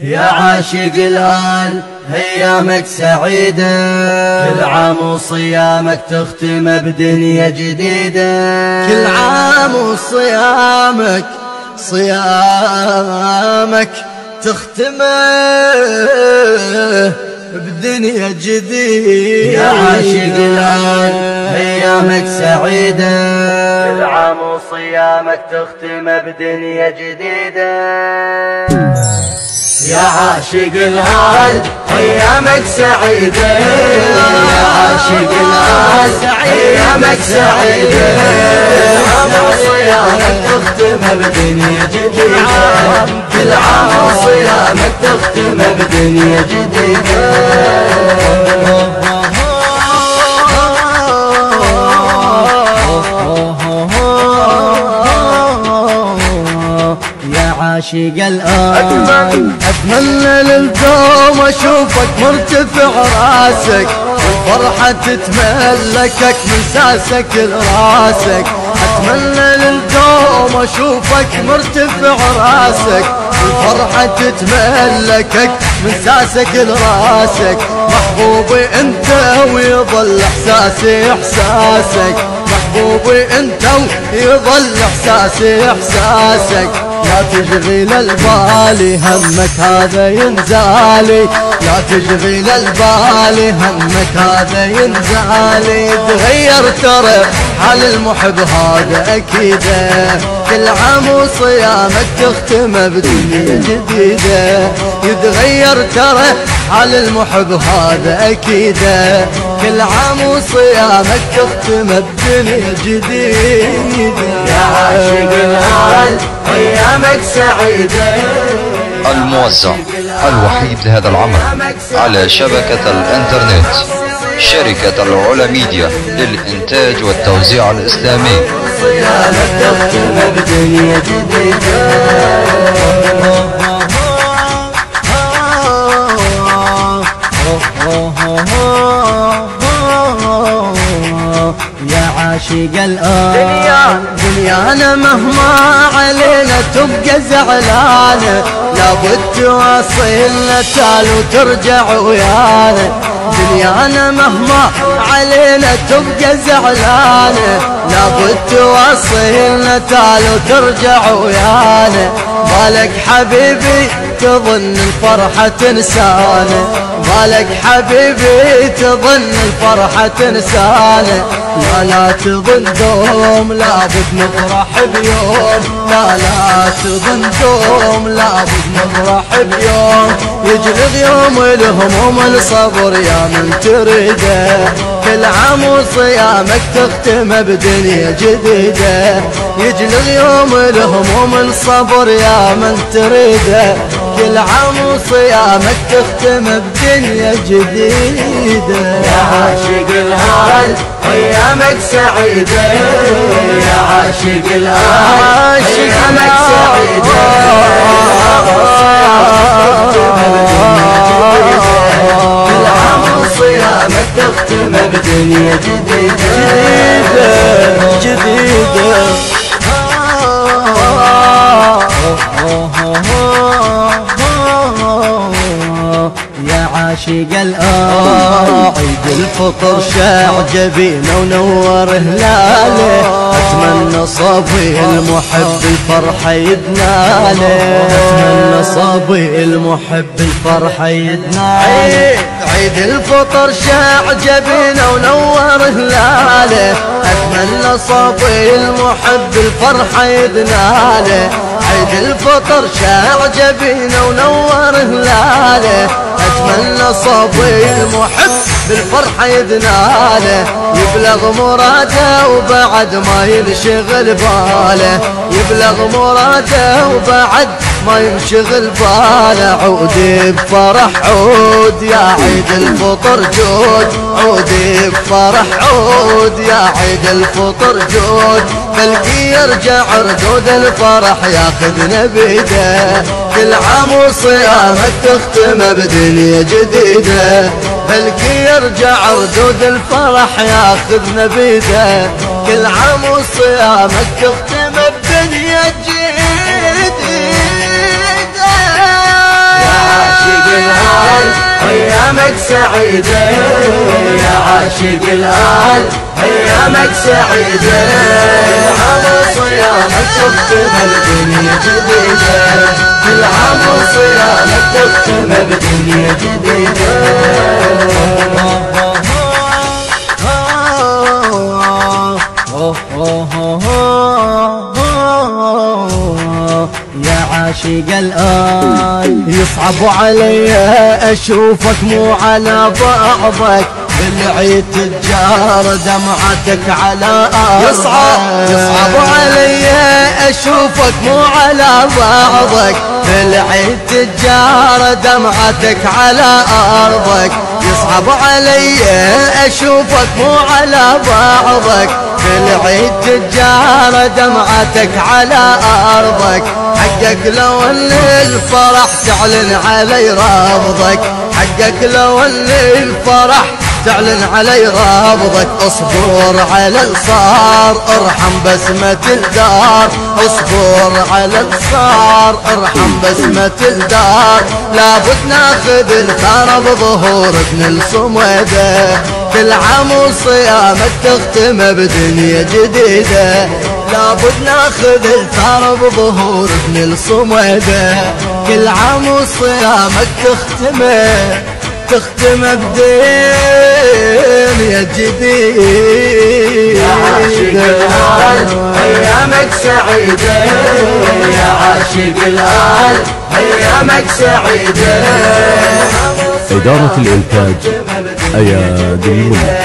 يا عاشق الآل أيامك سعيدة، كل عام وصيامك تختم بدنيا جديدة، كل عام وصيامك تختم بدنيا جديدة. يا عاشق الآل أيامك سعيدة، كل عام وصيامك تختم بدنيا جديدة. يا عاشق الآل أيامك سعيدة، يا عاشق الآل أيامك سعيدة، عام وصيامك تختم بدنيا جديدة، كل عام وصيامك تختم بدنيا جديدة. عاشق الآن أتمنى للدوم أشوفك مرتفع راسك، والفرحة تتملكك من ساسك لراسك. أتمنى للدوم أشوفك مرتفع راسك، والفرحة تتملكك من ساسك لراسك. محبوبي أنت ويظل إحساسي إحساسك، محبوبي أنت ويظل إحساسي إحساسك. لا تشغل البالي همك هذا ينزالي، لا تشغل البالي همك هذا ينزالي. يتغير ترى حال المحب هذا أكيده، كل عام وصيامك تختم بدنيا جديدة. يتغير ترى حال المحب هذا أكيده، كل عام وصيامك تختم بدنيا جديدة. يا عاشق الآل أيامك سعيدة. الموزع الوحيد لهذا العمل على شبكة الإنترنت شركة العلا ميديا للإنتاج والتوزيع الإسلامي. صيامك تختم بدنيا جديدة. يا عاشق الآن دنيانا مهما علينا تبقى زعلانة، لابد تواصلنا تال وترجع ويانا. دنيانا مهما علينا تبقى زعلانة، لابد تواصلنا تال وترجع ويانا. بالك حبيبي تظن الفرحة تنسانا، بالك حبيبي تظن الفرحة تنسانا. لا تظن دوم لابد نفرح بيوم، لا تظن دوم لابد نفرح بيوم. يجلغ يوم الهموم الصبر يا من تريده، كل عام وصيامك تختم بدنيا جديدة. يجلغ يوم الهموم الصبر يا من تريده، كل عام وصيامك تختم بدنيا جديدة. يا عاشق الآل أيامك سعيدة، يا عاشق الآل أيامك سعيدة، كل عام وصيامك تختم بدنيا جديدة جديدة. يا عاشق الآن عيد الفطر شاع جبينه ونور هلاله، أتمنى صبي المحب الفرحة يدناله، أتمنى صبي المحب الفرحة يدناله. عيد الفطر شاع جبينه ونور هلاله، أتمنى صبي المحب الفرحة يدناله. عيد الفطر شاع جبينه ونور هلاله، أتمنى صبي المحب بالفرحة يدناله. يبلغ مراده وبعد ما ينشغل باله، يبلغ مراده وبعد ما ينشغل باله. عودي بفرح عود يا عيد الفطر جود، عودي بفرح عود يا عيد الفطر جود. بلقي يرجع ردود الفرح ياخذنا بيده، كل عام وصيامك تختم بدنيا جديدة. بلقي يرجع ردود الفرح ياخذنا بيده، كل عام وصيامك تختم بدنيا جديدة. سعيدة يا عاشق الآل أيامك سعيدة عام صيامك تختم بدنيا جديدة كل عام صيامك تختم بدنيا جديدة يا عاشق الآن يصعب علي أشوفك مو على بعضك بالعيد تجار دمعتك على أرضك يصعب علي أشوفك مو على بعضك بالعيد تجار دمعتك على أرضك يصعب علي أشوفك مو على بعضك بالعيد تجار دمعتك على أرضك حقك لو ان الفرح تعلن علي رفضك حقك لو ان الفرح تعلن علي رفضك اصبر على الصار ارحم بسمة الدار اصبر على الصار ارحم بسمة الدار لابد ناخذ الثار بظهور ابن الصمودة كل عام وصيامك تختم بدنيا جديدة لابد ناخذ الثار بظهور ابن الصمودة كل عام وصيامك تختم بدنيا جديدة يا عاشق الآل أيامك سعيدة يا عاشق الآل أيامك سعيدة إدارة الإنتاج أياد المنى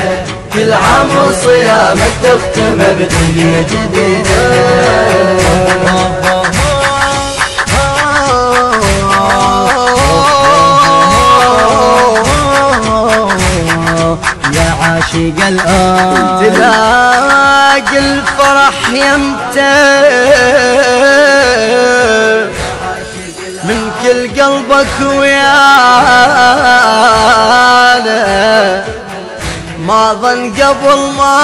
كل عام وصيامك تختم بدنيا جديدة يا عاشق الآن تلاقي الفرح يمتى من كل قلبك ويانا ما ظن قبل ما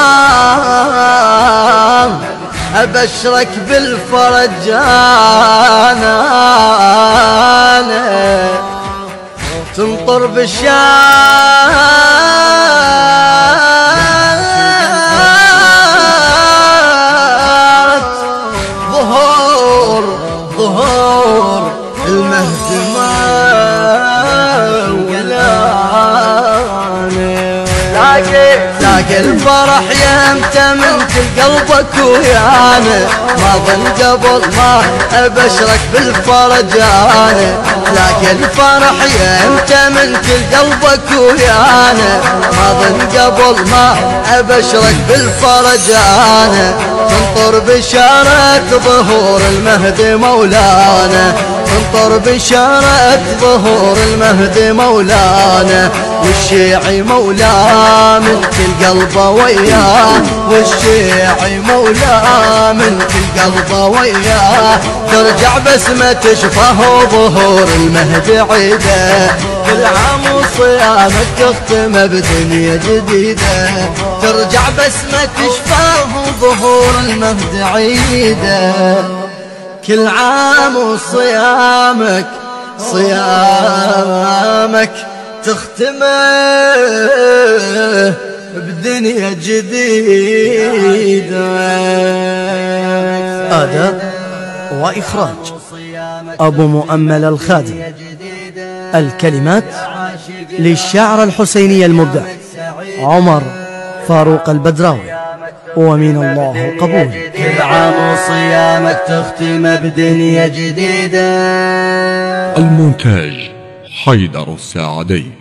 أبشرك بالفرج أنا تنطر بشارة ظهور المهد تلاقي الفرح يمتى من كل قلبك ويانا ما ظن قبل ما أبشرك بالفرج أنا تلاقي الفرح يمتى من كل قلبك ويانا ما ظن قبل ما أبشرك بالفرج أنا تنطر بشارة ظهور المهدي مولانا تنطر بشارة ظهور المهدي مولانا والشيعي مولاه من كل قلبه وياه والشيعي مولاه من كل قلبه وياه ترجع بسمة تشفه ظهور المهدي عيده كل عام وصيامك تختم بدنيا جديدة ترجع بسمة تشفه ظهور المهدي عيده كل عام وصيامك تختمه بدنيا جديدة. آداء وإخراج أبو مؤمل الخادم. الكلمات للشاعر الحسيني المبدع عمر فاروق البدراوي، ومن الله قبول. كل عام وصيامك تختم بدنيا جديدة. المونتاج حيدر الساعدي.